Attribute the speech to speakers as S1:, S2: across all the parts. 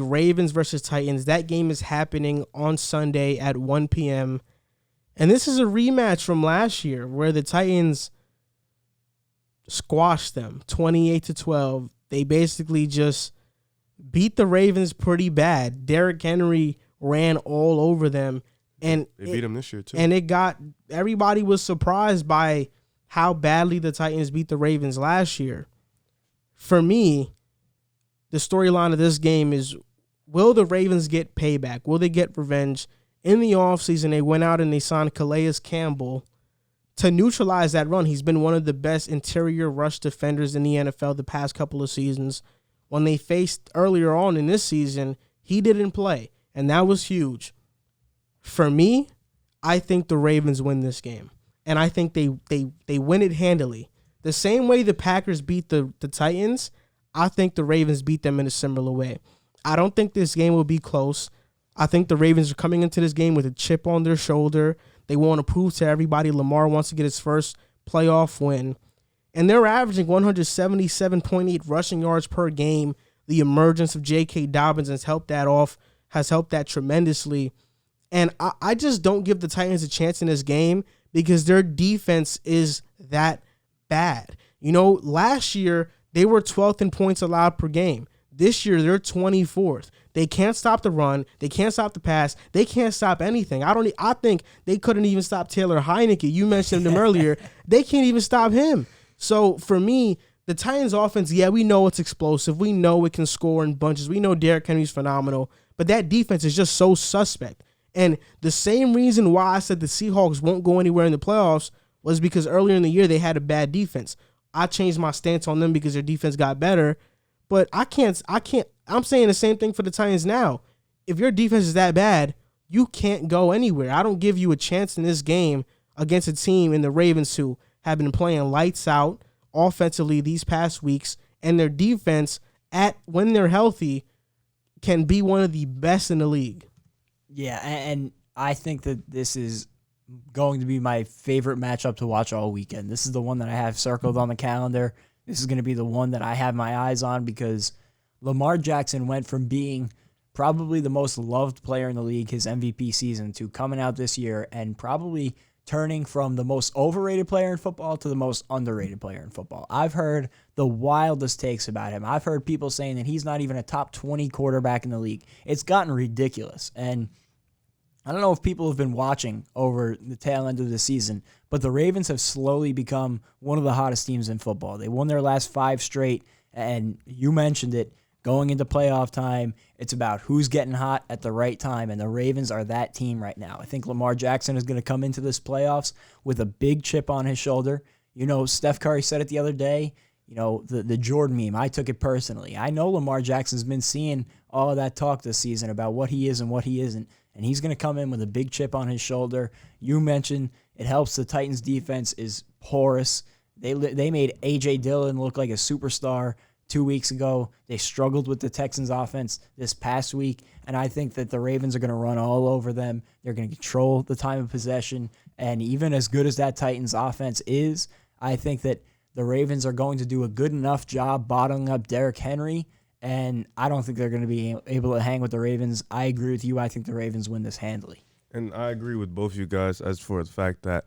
S1: Ravens versus Titans. That game is happening on Sunday at 1 p.m. And this is a rematch from last year where the Titans squashed them 28-12. They basically just beat the Ravens pretty bad. Derrick Henry ran all over them. And
S2: they beat them this year too.
S1: And everybody was surprised by how badly the Titans beat the Ravens last year. For me, the storyline of this game is, will the Ravens get payback? Will they get revenge? In the offseason, they went out and they signed Calais Campbell to neutralize that run. He's been one of the best interior rush defenders in the NFL the past couple of seasons. When they faced earlier on in this season, he didn't play, and that was huge. For me, I think the Ravens win this game, and I think they win it handily. The same way the Packers beat the Titans, I think the Ravens beat them in a similar way. I don't think this game will be close. I think the Ravens are coming into this game with a chip on their shoulder. They want to prove to everybody Lamar wants to get his first playoff win. And they're averaging 177.8 rushing yards per game. The emergence of J.K. Dobbins has helped that tremendously. And I just don't give the Titans a chance in this game because their defense is that bad. You know, last year they were 12th in points allowed per game. This year they're 24th. They can't stop the run. They can't stop the pass. They can't stop anything. I think they couldn't even stop Taylor Heineke. You mentioned him earlier. They can't even stop him. So for me, the Titans offense, yeah, we know it's explosive. We know it can score in bunches. We know Derrick Henry's phenomenal. But that defense is just so suspect. And the same reason why I said the Seahawks won't go anywhere in the playoffs was because earlier in the year they had a bad defense. I changed my stance on them because their defense got better. But I'm saying the same thing for the Titans now. If your defense is that bad, you can't go anywhere. I don't give you a chance in this game against a team in the Ravens who have been playing lights out offensively these past weeks, and their defense, when they're healthy, can be one of the best in the league.
S3: Yeah, and I think that this is going to be my favorite matchup to watch all weekend. This is the one that I have circled on the calendar. This is going to be the one that I have my eyes on because Lamar Jackson went from being probably the most loved player in the league, his MVP season, to coming out this year and probably turning from the most overrated player in football to the most underrated player in football. I've heard the wildest takes about him. I've heard people saying that he's not even a top 20 quarterback in the league. It's gotten ridiculous. And I don't know if people have been watching over the tail end of the season, but the Ravens have slowly become one of the hottest teams in football. They won their last 5 straight, and you mentioned it, going into playoff time, it's about who's getting hot at the right time, and the Ravens are that team right now. I think Lamar Jackson is going to come into this playoffs with a big chip on his shoulder. You know, Steph Curry said it the other day, you know, the Jordan meme, I took it personally. I know Lamar Jackson's been seeing all of that talk this season about what he is and what he isn't, and he's going to come in with a big chip on his shoulder. You mentioned it helps the Titans' defense is porous. They made A.J. Dillon look like a superstar 2 weeks ago. They struggled with the Texans' offense this past week, and I think that the Ravens are going to run all over them. They're going to control the time of possession, and even as good as that Titans' offense is, I think that the Ravens are going to do a good enough job bottling up Derrick Henry, and I don't think they're going to be able to hang with the Ravens. I agree with you. I think the Ravens win this handily.
S2: And I agree with both of you guys as for the fact that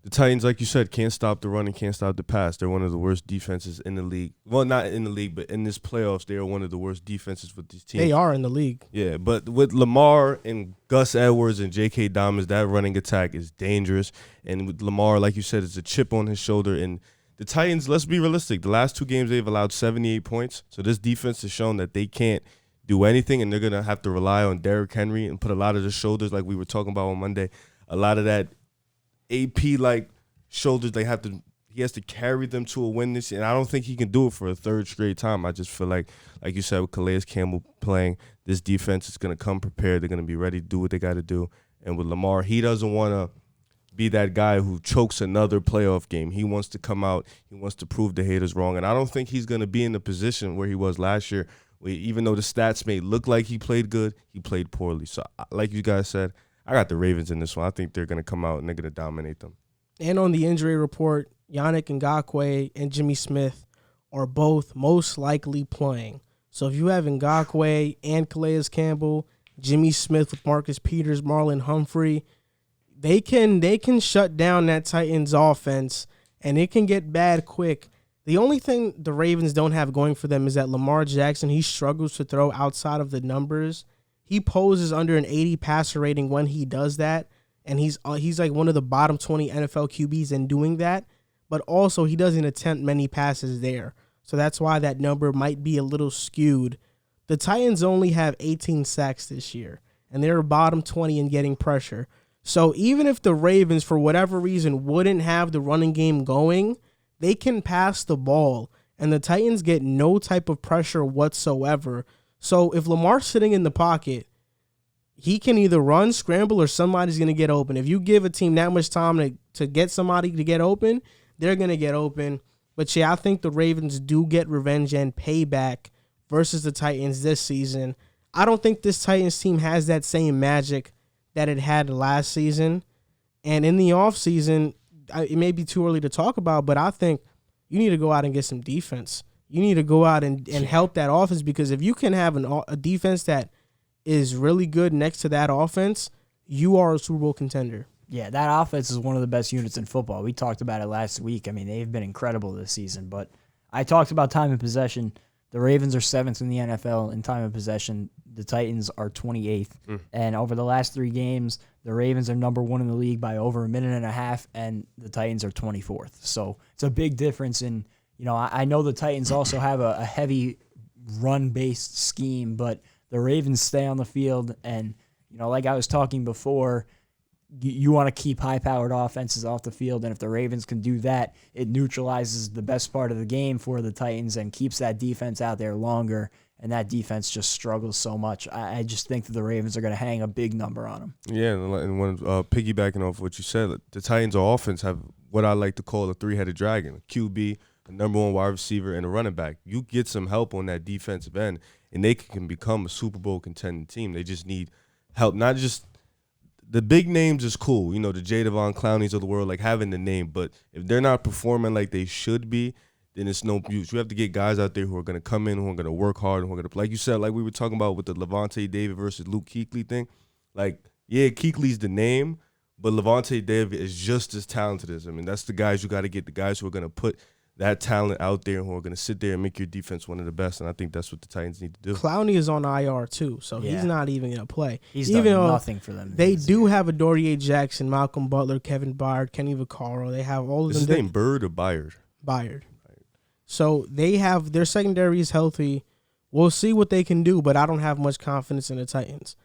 S2: the Titans, like you said, can't stop the run and can't stop the pass. They're one of the worst defenses in the league. Well, not in the league, but in this playoffs, they are one of the worst defenses with these teams.
S1: They are in the league.
S2: Yeah, but with Lamar and Gus Edwards and J.K. Dobbins, that running attack is dangerous. And with Lamar, like you said, it's a chip on his shoulder. And the Titans, let's be realistic. The last 2 games, they've allowed 78 points. So this defense has shown that they can't do anything, and they're going to have to rely on Derrick Henry and put a lot of the shoulders, like we were talking about on Monday, a lot of that AP-like shoulders. He has to carry them to a win this year, and I don't think he can do it for a 3rd straight time. I just feel like you said, with Calais Campbell playing, this defense is going to come prepared. They're going to be ready to do what they got to do. And with Lamar, he doesn't want to be that guy who chokes another playoff game. He wants to come out. He wants to prove the haters wrong. And I don't think he's going to be in the position where he was last year, where even though the stats may look like he played good, he played poorly. So like you guys said, I got the Ravens in this one. I think they're going to come out and they're going to dominate them.
S1: And on the injury report, Yannick Ngakoue and Jimmy Smith are both most likely playing. So if you have Ngakoue and Calais Campbell, Jimmy Smith with Marcus Peters, Marlon Humphrey, they can shut down that Titans offense, and it can get bad quick. The only thing the Ravens don't have going for them is that Lamar Jackson, he struggles to throw outside of the numbers. He poses under an 80 passer rating when he does that, and he's like one of the bottom 20 NFL QBs in doing that, but also he doesn't attempt many passes there. So that's why that number might be a little skewed. The Titans only have 18 sacks this year, and they're bottom 20 in getting pressure. So even if the Ravens, for whatever reason, wouldn't have the running game going, they can pass the ball, and the Titans get no type of pressure whatsoever. So if Lamar's sitting in the pocket, he can either run, scramble, or somebody's going to get open. If you give a team that much time to get somebody to get open, they're going to get open. But yeah, I think the Ravens do get revenge and payback versus the Titans this season. I don't think this Titans team has that same magic that it had last season. And in the offseason, it may be too early to talk about, but I think you need to go out and get some defense. You need to go out and help that offense, because if you can have a defense that is really good next to that offense, you are a Super Bowl contender.
S3: Yeah, that offense is one of the best units in football. We talked about it last week. I mean, they've been incredible this season. But I talked about time of possession. The Ravens are 7th in the NFL in time of possession. The Titans are 28th. And over the last 3 games, the Ravens are number 1 in the league by over a minute and a half, and the Titans are 24th. So it's a big difference. And, I know the Titans also have a heavy run-based scheme, but the Ravens stay on the field, and, like I was talking before, you want to keep high-powered offenses off the field, and if the Ravens can do that, it neutralizes the best part of the game for the Titans and keeps that defense out there longer, and that defense just struggles so much. I just think that the Ravens are going to hang a big number on them.
S2: Yeah, and when piggybacking off what you said, the Titans' offense have what I like to call a 3-headed dragon: a QB, a number 1 wide receiver, and a running back. You get some help on that defensive end, and they can become a Super Bowl contending team. They just need help. Not just the big names is cool, the Jadavon Clowneys of the world, like having the name. But if they're not performing like they should be, then it's no use. You have to get guys out there who are going to come in, who are going to work hard, and who are going to, like you said, like we were talking about with the Levante David versus Luke Kuechly thing. Like, yeah, Kuechly's the name, but Levante David is just as talented as him. And that's the guys you got to get, the guys who are going to put that talent out there, who are going to sit there and make your defense one of the best. And I think that's what the Titans need to do.
S1: Clowney is on IR too, so he's not even going to play.
S3: He's done nothing for them.
S1: They do have Adoree Jackson, Malcolm Butler, Kevin Byard, Kenny Vaccaro. They have all of them.
S2: Is his name Bird or Byard?
S1: Byard. So they have their secondary is healthy. We'll see what they can do, but I don't have much confidence in the Titans.